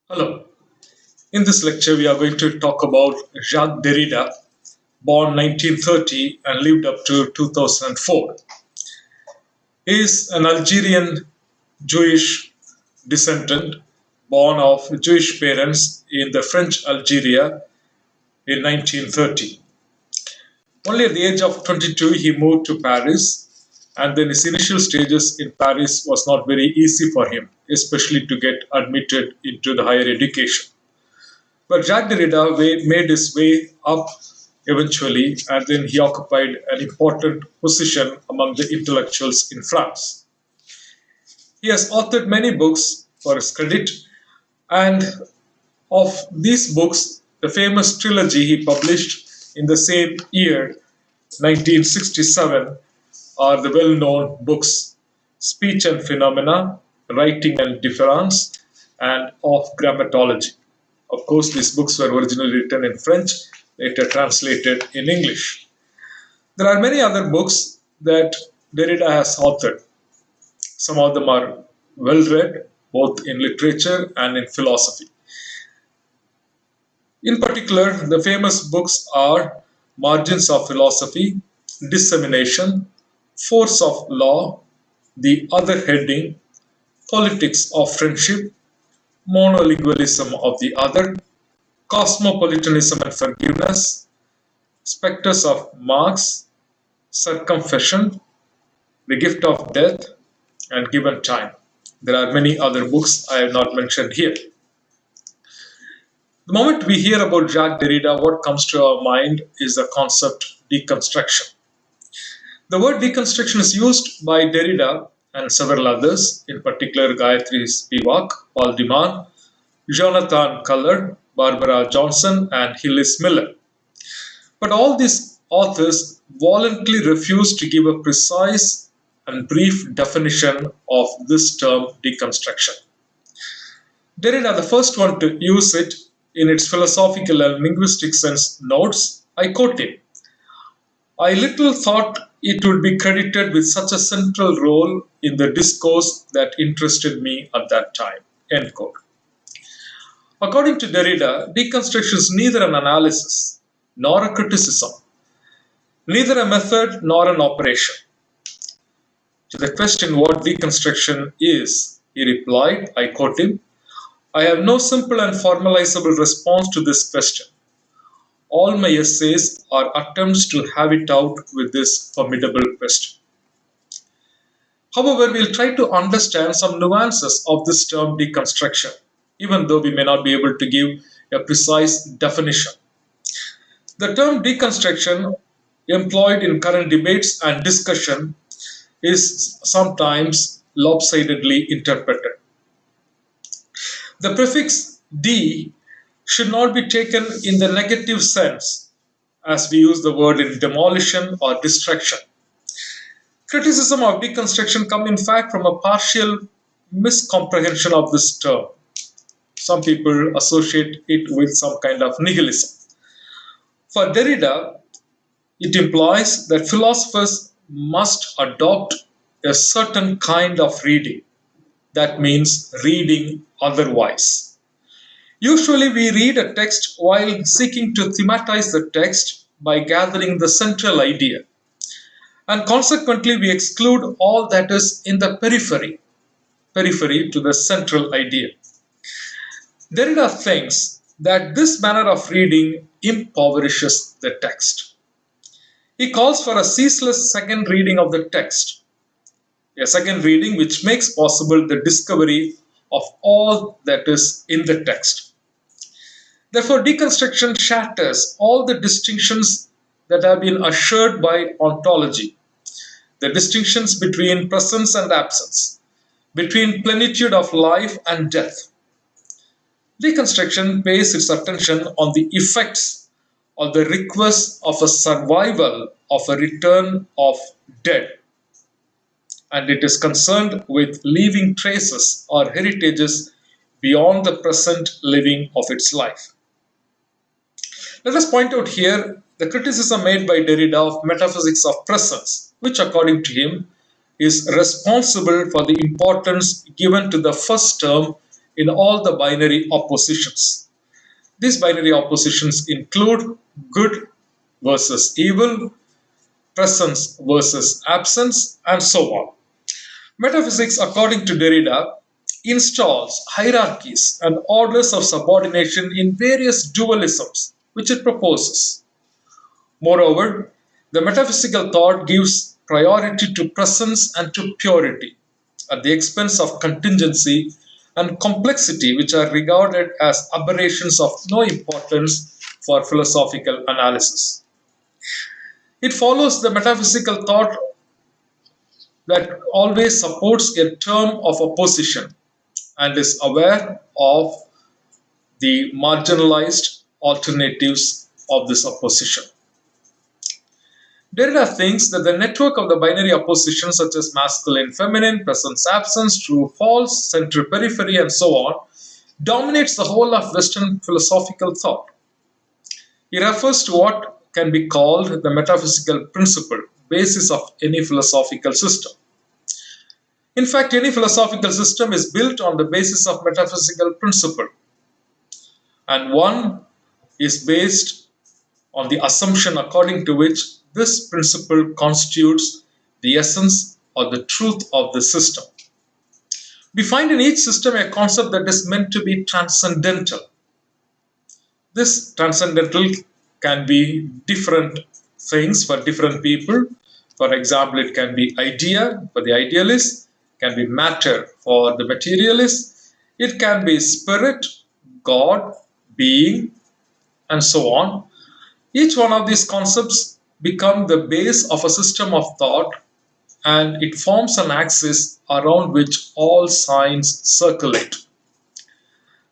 Hello. In this lecture, we are going to talk about Jacques Derrida, born 1930 and lived up to 2004. He is an Algerian Jewish descendant, born of Jewish parents in the French Algeria in 1930. Only at the age of 22, he moved to Paris, and then his initial stages in Paris was not very easy for him, especially to get admitted into the higher education. But Jacques Derrida made his way up eventually, and then he occupied an important position among the intellectuals in France. He has authored many books for his credit, and of these books, the famous trilogy he published in the same year, 1967, are the well known books Speech and Phenomena, Writing and Difference, and Of Grammatology. Of course, these books were originally written in French, later translated in English. There are many other books that Derrida has authored. Some of them are well read, both in literature and in philosophy. In particular, the famous books are Margins of Philosophy, Dissemination, Force of Law, The Other Heading, Politics of Friendship, Monolingualism of the Other, Cosmopolitanism and Forgiveness, Spectres of Marx, Circumfession, The Gift of Death, and Given Time. There are many other books I have not mentioned here. The moment we hear about Jacques Derrida, what comes to our mind is the concept deconstruction. The word deconstruction is used by Derrida and several others, in particular Gayatri Spivak, Paul Diman, Jonathan Culler, Barbara Johnson, and Hillis Miller. But all these authors voluntarily refuse to give a precise and brief definition of this term deconstruction. Derrida, the first one to use it in its philosophical and linguistic sense, notes, I quote him, I little thought it would be credited with such a central role in the discourse that interested me at that time. End quote. According to Derrida, deconstruction is neither an analysis nor a criticism, neither a method nor an operation. To the question what deconstruction is, he replied, I quote him, I have no simple and formalizable response to this question. All my essays are attempts to have it out with this formidable question. However, we'll try to understand some nuances of this term deconstruction, even though we may not be able to give a precise definition. The term deconstruction, employed in current debates and discussion, is sometimes lopsidedly interpreted. The prefix de should not be taken in the negative sense, as we use the word in demolition or destruction. Criticism of deconstruction come in fact from a partial miscomprehension of this term. Some people associate it with some kind of nihilism. For Derrida, it implies that philosophers must adopt a certain kind of reading. That means reading otherwise. Usually, we read a text while seeking to thematize the text by gathering the central idea. And consequently, we exclude all that is in the periphery to the central idea. Derrida thinks that this manner of reading impoverishes the text. He calls for a ceaseless second reading of the text, a second reading which makes possible the discovery of all that is in the text. Therefore, deconstruction shatters all the distinctions that have been assured by ontology, the distinctions between presence and absence, between plenitude of life and death. Deconstruction pays its attention on the effects or the request of a survival of a return of dead, and it is concerned with leaving traces or heritages beyond the present living of its life. Let us point out here the criticism made by Derrida of metaphysics of presence, which according to him is responsible for the importance given to the first term in all the binary oppositions. These binary oppositions include good versus evil, presence versus absence, and so on. Metaphysics, according to Derrida, installs hierarchies and orders of subordination in various dualisms which it proposes. Moreover, the metaphysical thought gives priority to presence and to purity at the expense of contingency and complexity, which are regarded as aberrations of no importance for philosophical analysis. It follows the metaphysical thought that always supports a term of opposition and is aware of the marginalized alternatives of this opposition. Derrida thinks that the network of the binary oppositions, such as masculine, feminine, presence, absence, true, false, center, periphery, and so on, dominates the whole of Western philosophical thought. He refers to what can be called the metaphysical principle, basis of any philosophical system. In fact, any philosophical system is built on the basis of metaphysical principle, and one is based on the assumption according to which this principle constitutes the essence or the truth of the system. We find in each system a concept that is meant to be transcendental. This transcendental can be different things for different people. For example, it can be idea for the idealist, can be matter for the materialist, it can be spirit, God, being, and so on. Each one of these concepts become the base of a system of thought, and it forms an axis around which all signs circulate.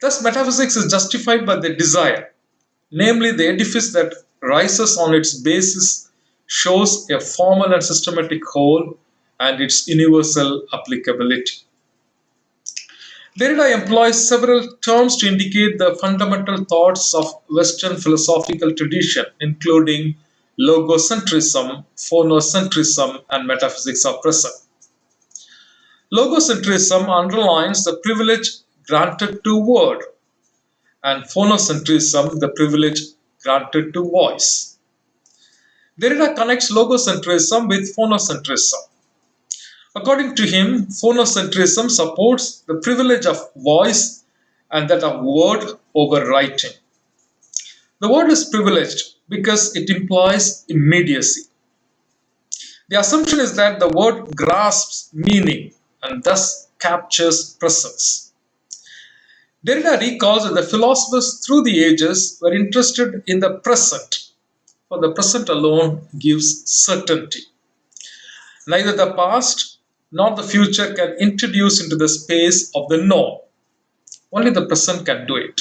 Thus, metaphysics is justified by the desire, namely the edifice that rises on its basis shows a formal and systematic whole and its universal applicability. Derrida employs several terms to indicate the fundamental thoughts of Western philosophical tradition, including logocentrism, phonocentrism, and metaphysics of present. Logocentrism underlines the privilege granted to word, and phonocentrism the privilege granted to voice. Derrida connects logocentrism with phonocentrism. According to him, phonocentrism supports the privilege of voice and that of word over writing. The word is privileged because it implies immediacy. The assumption is that the word grasps meaning and thus captures presence. Derrida recalls that the philosophers through the ages were interested in the present, for the present alone gives certainty. Neither the past nor the future can introduce into the space of the known. Only the present can do it.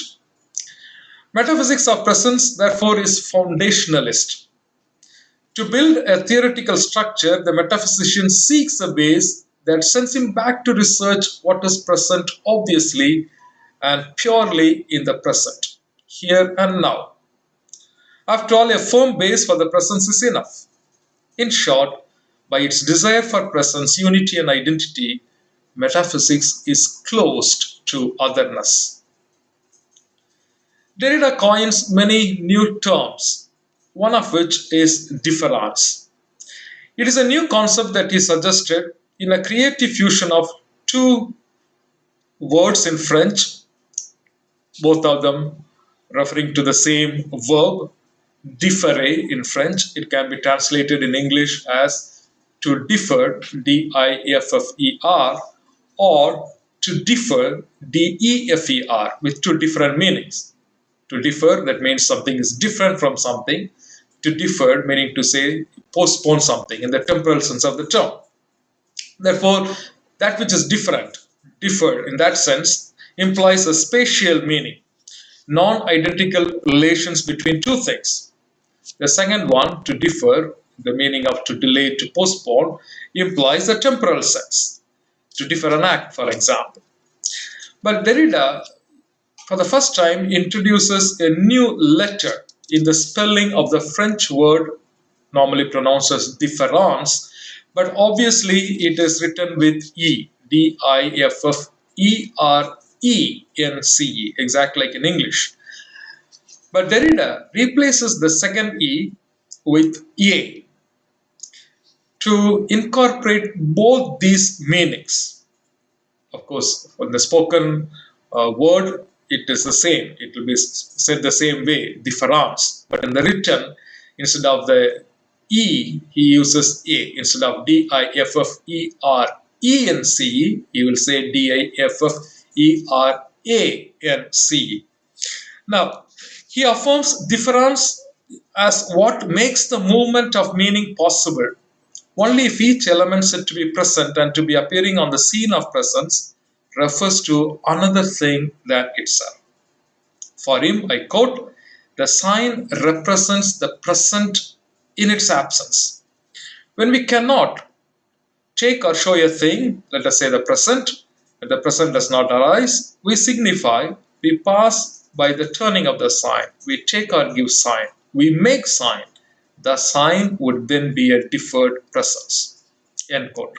Metaphysics of presence, therefore, is foundationalist. To build a theoretical structure, the metaphysician seeks a base that sends him back to research what is present obviously and purely in the present, here and now. After all, a firm base for the presence is enough. In short, by its desire for presence, unity, and identity, metaphysics is closed to otherness. Derrida coins many new terms, one of which is difference. It is a new concept that he suggested in a creative fusion of two words in French, both of them referring to the same verb, differer in French. It can be translated in English as to differ, D-I-F-F-E-R, or to differ, D-E-F-E-R, with two different meanings. To differ, that means something is different from something. To defer, meaning to say postpone something in the temporal sense of the term. Therefore, that which is different, differed in that sense, implies a spatial meaning, non-identical relations between two things. The second one, to differ, the meaning of to delay, to postpone, implies a temporal sense, to differ an act, for example. But Derrida, for the first time, introduces a new letter in the spelling of the French word normally pronounced as différence, but obviously it is written with E, D-I-F-F-E-R-E-N-C-E. E in CE, exactly like in English. But Derrida replaces the second E with A to incorporate both these meanings. Of course, for the spoken word, it is the same. It will be said the same way, difference. But in the written, instead of the E, he uses A. Instead of Difference, he will say Difference. Now, he affirms difference as what makes the movement of meaning possible. Only if each element said to be present and to be appearing on the scene of presence refers to another thing than itself. For him, I quote, the sign represents the present in its absence. When we cannot take or show a thing, let us say the present, when the present does not arise, we signify, we pass by the turning of the sign, we take or give sign, we make sign. The sign would then be a deferred presence. End quote.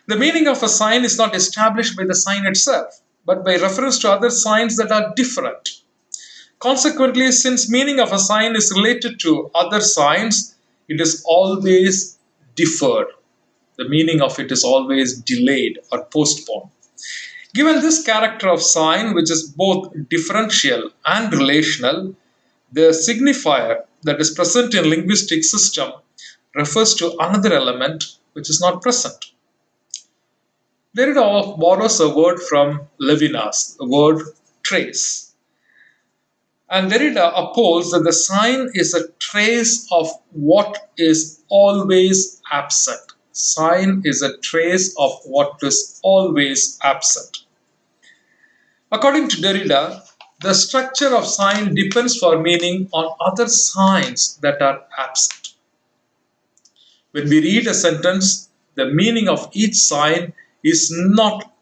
The meaning of a sign is not established by the sign itself, but by reference to other signs that are different. Consequently, since meaning of a sign is related to other signs, it is always deferred. The meaning of it is always delayed or postponed. Given this character of sign, which is both differential and relational, the signifier that is present in linguistic system refers to another element which is not present. Derrida borrows a word from Levinas, the word trace. And Derrida upholds that the sign is a trace of what is always absent. Sign is a trace of what is always absent. According to Derrida, the structure of sign depends for meaning on other signs that are absent. When we read a sentence, the meaning of each sign is not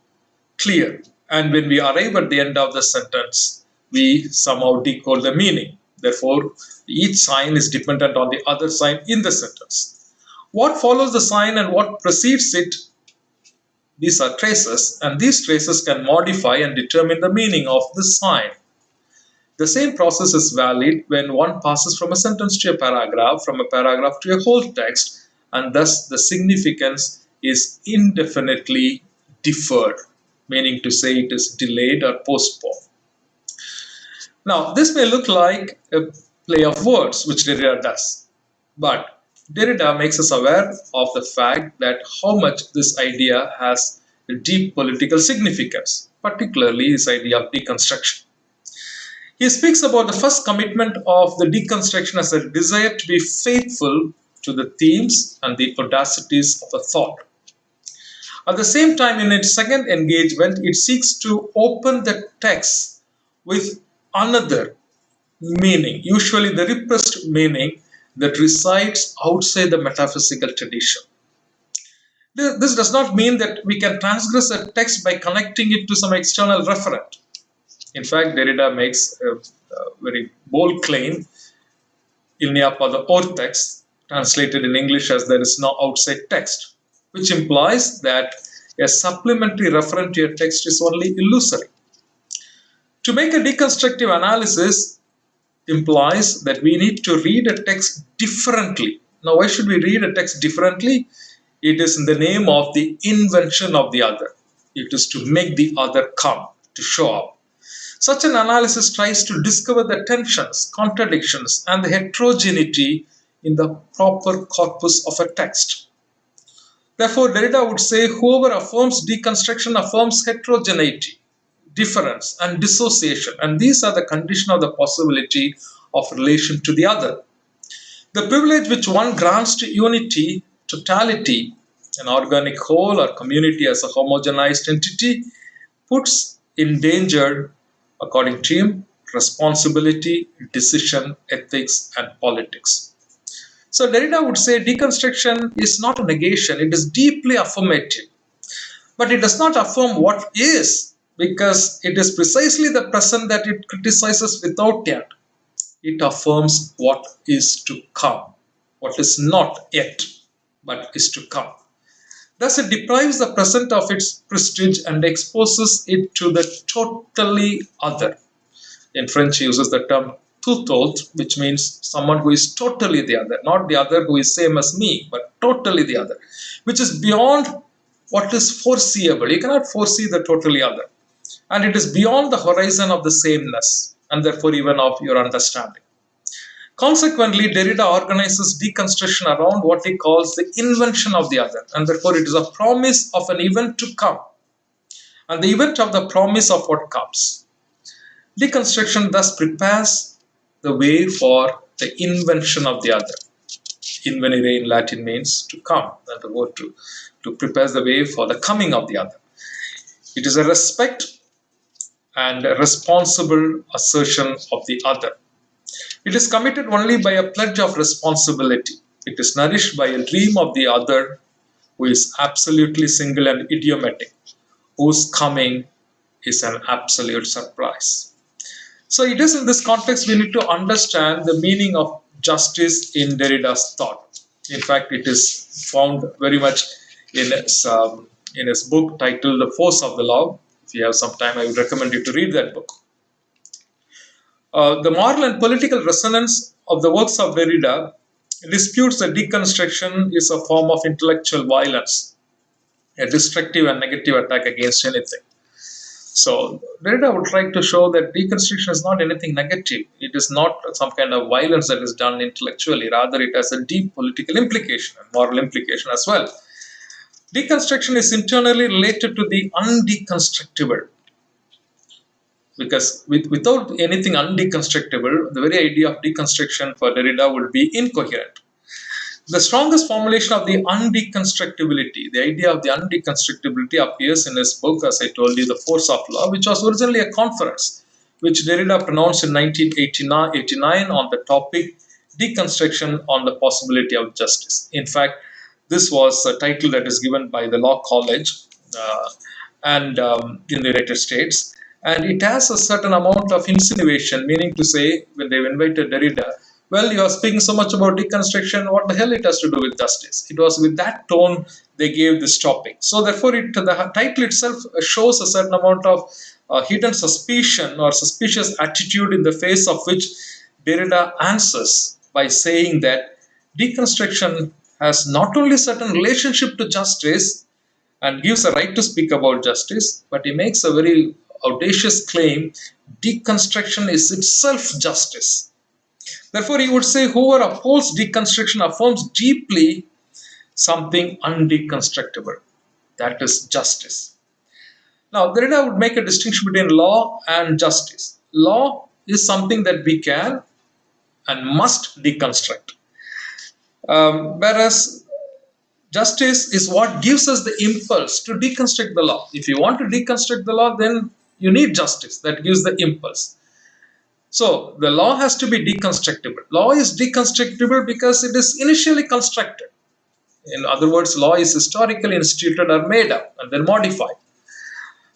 clear. And when we arrive at the end of the sentence, we somehow decode the meaning. Therefore, each sign is dependent on the other sign in the sentence. What follows the sign and what precedes it, these are traces, and these traces can modify and determine the meaning of the sign. The same process is valid when one passes from a sentence to a paragraph, from a paragraph to a whole text, and thus the significance is indefinitely deferred, meaning to say it is delayed or postponed. Now, this may look like a play of words, which Derrida does, but Derrida makes us aware of the fact that how much this idea has a deep political significance, particularly this idea of deconstruction. He speaks about the first commitment of the deconstruction as a desire to be faithful to the themes and the audacities of a thought. At the same time, in its second engagement, it seeks to open the text with another meaning, usually the repressed meaning that resides outside the metaphysical tradition. This does not mean that we can transgress a text by connecting it to some external referent. In fact, Derrida makes a very bold claim, Il n'y a pas de hors texte, translated in English as there is no outside text, which implies that a supplementary referent to a text is only illusory. To make a deconstructive analysis implies that we need to read a text differently. Now, why should we read a text differently? It is in the name of the invention of the other. It is to make the other come, to show up. Such an analysis tries to discover the tensions, contradictions, and the heterogeneity in the proper corpus of a text. Therefore, Derrida would say whoever affirms deconstruction affirms heterogeneity, difference, and dissociation, and these are the condition of the possibility of relation to the other. The privilege which one grants to unity, totality, an organic whole or community as a homogenized entity, puts in danger, according to him, responsibility, decision, ethics, and politics. So Derrida would say deconstruction is not a negation, it is deeply affirmative. But it does not affirm what is, because it is precisely the present that it criticizes without yet. It affirms what is to come, what is not yet, but is to come. Thus, it deprives the present of its prestige and exposes it to the totally other. In French, he uses the term tout autre, which means someone who is totally the other, not the other who is same as me, but totally the other, which is beyond what is foreseeable. You cannot foresee the totally other. And it is beyond the horizon of the sameness, and therefore even of your understanding. Consequently, Derrida organizes deconstruction around what he calls the invention of the other, and therefore it is a promise of an event to come, and the event of the promise of what comes. Deconstruction thus prepares the way for the invention of the other. Invenire in Latin means to come, and the word to prepares the way for the coming of the other. It is a respect and a responsible assertion of the other. It is committed only by a pledge of responsibility. It is nourished by a dream of the other who is absolutely single and idiomatic, whose coming is an absolute surprise. So it is in this context we need to understand the meaning of justice in Derrida's thought. In fact, it is found very much in his book titled The Force of the Law. If you have some time, I would recommend you to read that book. The moral and political resonance of the works of Derrida disputes that deconstruction is a form of intellectual violence, a destructive and negative attack against anything. So Derrida would try to show that deconstruction is not anything negative. It is not some kind of violence that is done intellectually. Rather, it has a deep political implication and moral implication as well. Deconstruction is internally related to the undeconstructible. Because without anything undeconstructible, the very idea of deconstruction for Derrida would be incoherent. The strongest formulation of the undeconstructibility, the idea of the undeconstructibility, appears in his book, as I told you, The Force of Law, which was originally a conference which Derrida pronounced in 1989 on the topic Deconstruction on the Possibility of Justice. In fact, this was a title that is given by the Law College and in the United States. And it has a certain amount of insinuation, meaning to say, when they've invited Derrida, well, you are speaking so much about deconstruction, what the hell it has to do with justice? It was with that tone they gave this topic. So therefore, the title itself shows a certain amount of hidden suspicion or suspicious attitude, in the face of which Derrida answers by saying that deconstruction has not only a certain relationship to justice and gives a right to speak about justice, but he makes a very audacious claim: deconstruction is itself justice. Therefore, he would say whoever upholds deconstruction affirms deeply something undeconstructible, that is justice. Now, Derrida would make a distinction between law and justice. Law is something that we can and must deconstruct, whereas justice is what gives us the impulse to deconstruct the law. If you want to deconstruct the law, then you need justice that gives the impulse. So the law has to be deconstructible. Law is deconstructible because it is initially constructed. In other words, law is historically instituted or made up and then modified.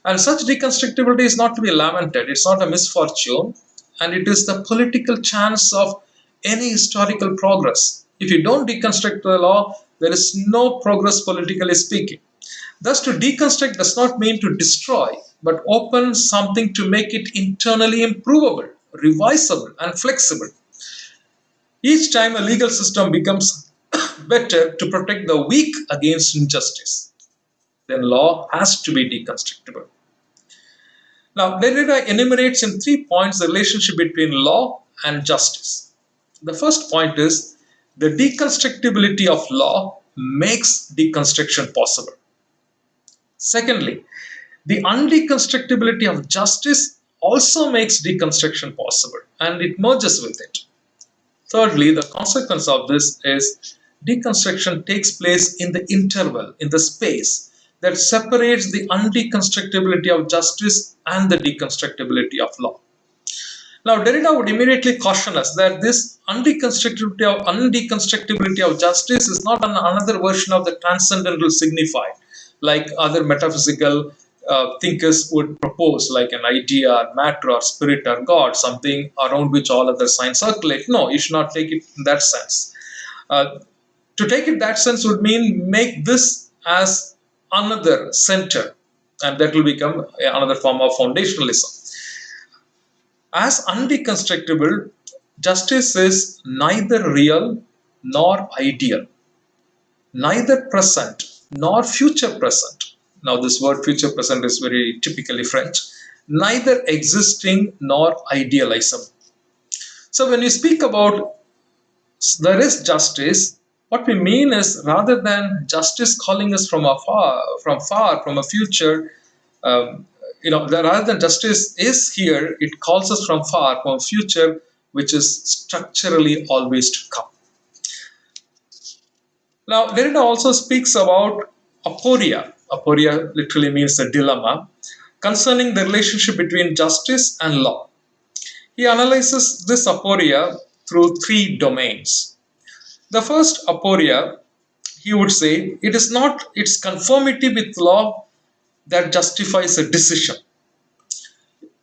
And such deconstructibility is not to be lamented. It's not a misfortune, and it is the political chance of any historical progress. If you don't deconstruct the law, there is no progress politically speaking. Thus, to deconstruct does not mean to destroy, but open something to make it internally improvable, revisable, and flexible. Each time a legal system becomes better to protect the weak against injustice, then law has to be deconstructible. Now, Derrida enumerates in 3 points the relationship between law and justice. The first point is the deconstructibility of law makes deconstruction possible. Secondly, the undeconstructibility of justice also makes deconstruction possible, and it merges with it. Thirdly, the consequence of this is deconstruction takes place in the interval, in the space that separates the undeconstructibility of justice and the deconstructibility of law. Now, Derrida would immediately caution us that this undeconstructibility of justice is not another version of the transcendental signified, like other metaphysical thinkers would propose, like an idea, matter, or spirit, or God, something around which all other signs circulate. No, you should not take it in that sense. To take it that sense would mean make this as another center, and that will become another form of foundationalism. As undeconstructible, justice is neither real nor ideal, neither present nor future present. Now, this word future present is very typically French. Neither existing nor idealism. So, when we speak about there is justice, what we mean is rather than justice calling us from a future, um, rather than justice is here, it calls us from far, from a future which is structurally always to come. Now, Derrida also speaks about aporia. Aporia literally means a dilemma concerning the relationship between justice and law. He analyzes this aporia through three domains. The first aporia, he would say, it is not its conformity with law that justifies a decision.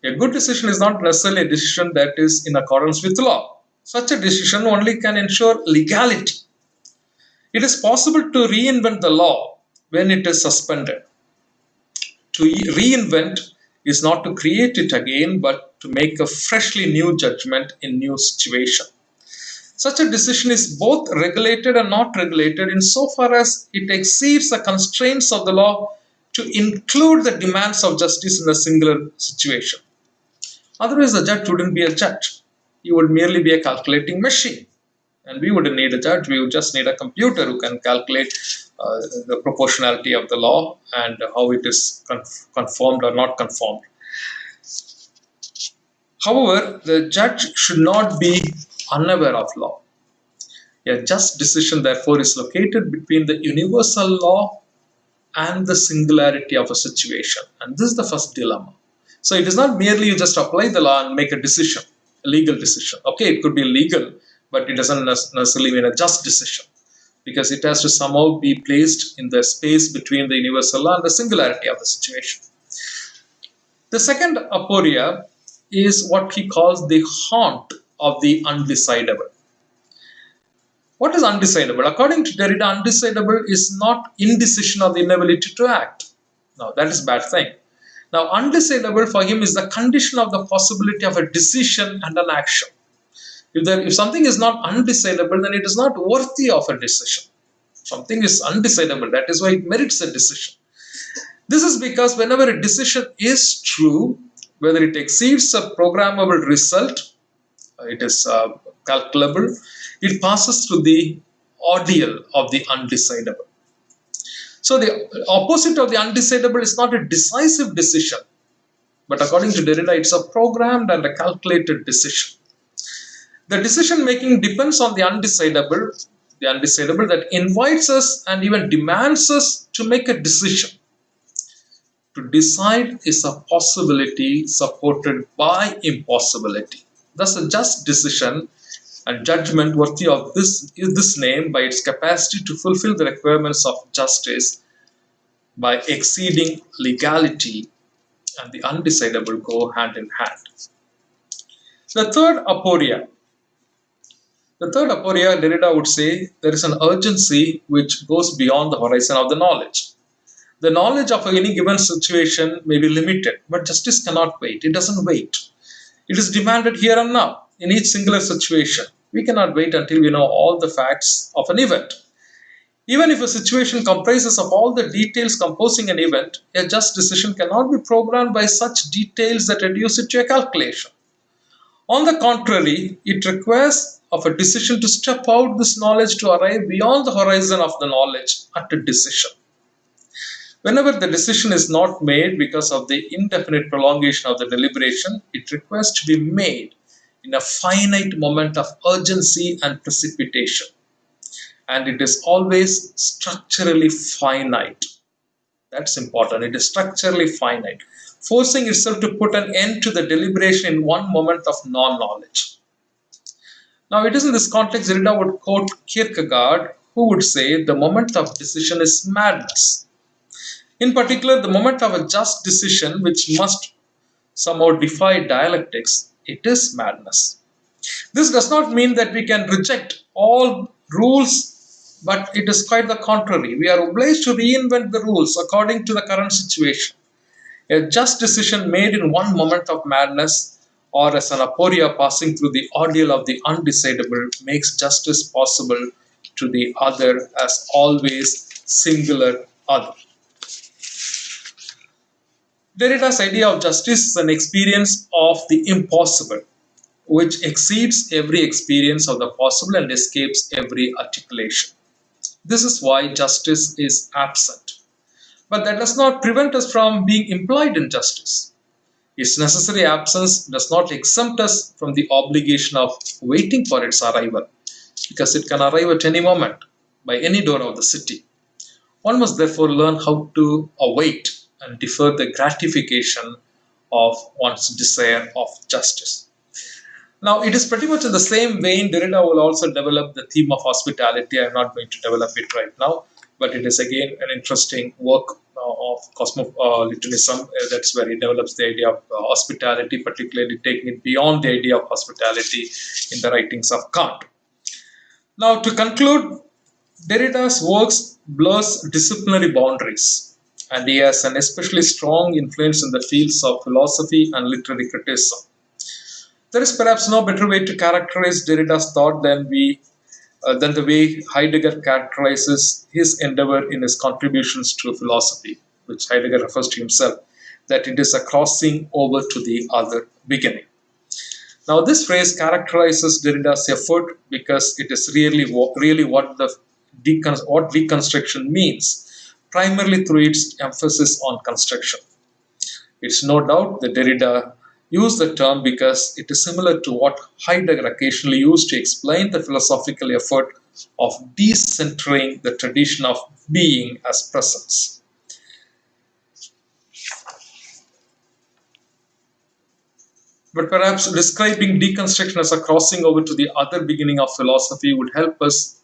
A good decision is not necessarily a decision that is in accordance with law. Such a decision only can ensure legality. It is possible to reinvent the law when it is suspended. To reinvent is not to create it again, but to make a freshly new judgment in new situation. Such a decision is both regulated and not regulated insofar as it exceeds the constraints of the law to include the demands of justice in a singular situation. Otherwise, the judge wouldn't be a judge. He would merely be a calculating machine. And we wouldn't need a judge, we would just need a computer who can calculate the proportionality of the law and how it is conformed or not conformed. However, the judge should not be unaware of law. A just decision, therefore, is located between the universal law and the singularity of a situation. And this is the first dilemma. So it is not merely you just apply the law and make a decision, a legal decision. Okay, it could be legal, but it doesn't necessarily mean a just decision because it has to somehow be placed in the space between the universal law and the singularity of the situation. The second aporia is what he calls the haunt of the undecidable. What is undecidable? According to Derrida, undecidable is not indecision or the inability to act. Now, that is a bad thing. Now, undecidable for him is the condition of the possibility of a decision and an action. If something is not undecidable, then it is not worthy of a decision. Something is undecidable, that is why it merits a decision. This is because whenever a decision is true, whether it exceeds a programmable result, it is calculable, it passes through the ordeal of the undecidable. So the opposite of the undecidable is not a decisive decision, but according to Derrida, it's a programmed and a calculated decision. The decision making depends on the undecidable that invites us and even demands us to make a decision. To decide is a possibility supported by impossibility. Thus, a just decision and judgment worthy of this name by its capacity to fulfill the requirements of justice by exceeding legality and the undecidable go hand in hand. The third aporia, Derrida would say there is an urgency which goes beyond the horizon of the knowledge. The knowledge of any given situation may be limited, but justice cannot wait. It doesn't wait. It is demanded here and now in each singular situation. We cannot wait until we know all the facts of an event. Even if a situation comprises of all the details composing an event, a just decision cannot be programmed by such details that reduce it to a calculation. On the contrary, it requires of a decision to step out this knowledge to arrive beyond the horizon of the knowledge at a decision. Whenever the decision is not made because of the indefinite prolongation of the deliberation, it requires to be made in a finite moment of urgency and precipitation. And it is always structurally finite. That's important. It is structurally finite, forcing itself to put an end to the deliberation in one moment of non-knowledge. Now, it is in this context Derrida would quote Kierkegaard, who would say the moment of decision is madness. In particular, the moment of a just decision which must somehow defy dialectics, it is madness. This does not mean that we can reject all rules But it is quite the contrary. We are obliged to reinvent the rules according to the current situation. A just decision made in one moment of madness, or as an aporia passing through the ordeal of the undecidable, makes justice possible to the other as always singular other. Derrida's idea of justice is an experience of the impossible, which exceeds every experience of the possible and escapes every articulation. This is why justice is absent. But that does not prevent us from being implied in justice. Its necessary absence does not exempt us from the obligation of waiting for its arrival, because it can arrive at any moment by any door of the city. One must therefore learn how to await and defer the gratification of one's desire of justice. Now, it is pretty much in the same vein. Derrida will also develop the theme of hospitality. I'm not going to develop it right now, but it is again an interesting work of cosmopolitanism. That's where he develops the idea of hospitality, particularly taking it beyond the idea of hospitality in the writings of Kant. Now, to conclude, Derrida's works blurs disciplinary boundaries, and he has an especially strong influence in the fields of philosophy and literary criticism. There is perhaps no better way to characterize Derrida's thought than the way Heidegger characterizes his endeavor in his contributions to philosophy, which Heidegger refers to himself, that it is a crossing over to the other beginning. Now, this phrase characterizes Derrida's effort because it is really what what deconstruction means, primarily through its emphasis on construction. It's no doubt that Derrida used the term because it is similar to what Heidegger occasionally used to explain the philosophical effort of decentering the tradition of being as presence. But perhaps describing deconstruction as a crossing over to the other beginning of philosophy would help us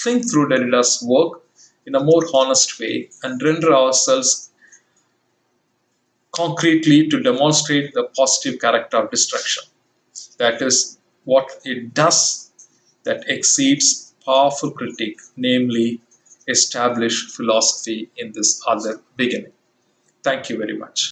think through Derrida's work in a more honest way and render ourselves concretely to demonstrate the positive character of destruction. That is what it does that exceeds powerful critique, namely establish philosophy in this other beginning. Thank you very much.